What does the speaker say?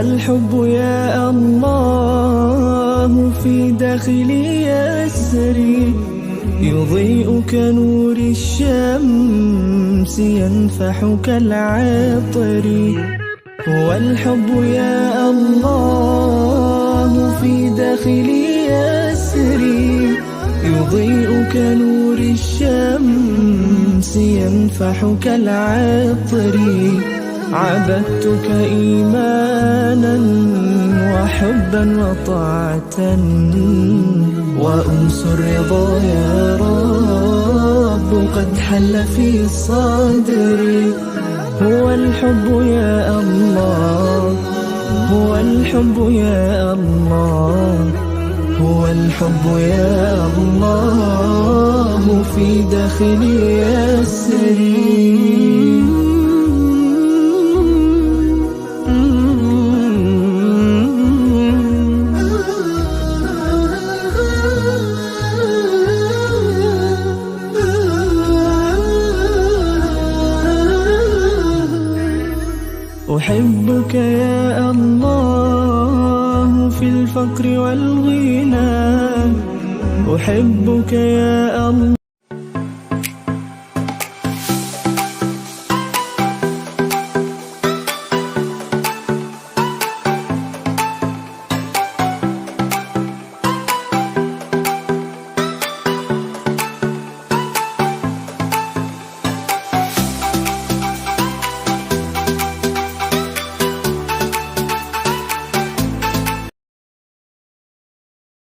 الحب يا الله في داخلي يسري، يضيء كنور الشمس ينفح كالعطر. هو الحب يا الله في داخلي يسري، يضيء كنور الشمس ينفح كالعطر. عبدتك إيمانا وحبا وطاعة، وأنس الرضا يا رب قد حل في صدري. هو الحب يا الله، هو الحب يا الله، هو الحب يا الله في داخلي يسري. أحبك يا الله في الفقر والغنى، أحبك يا الله.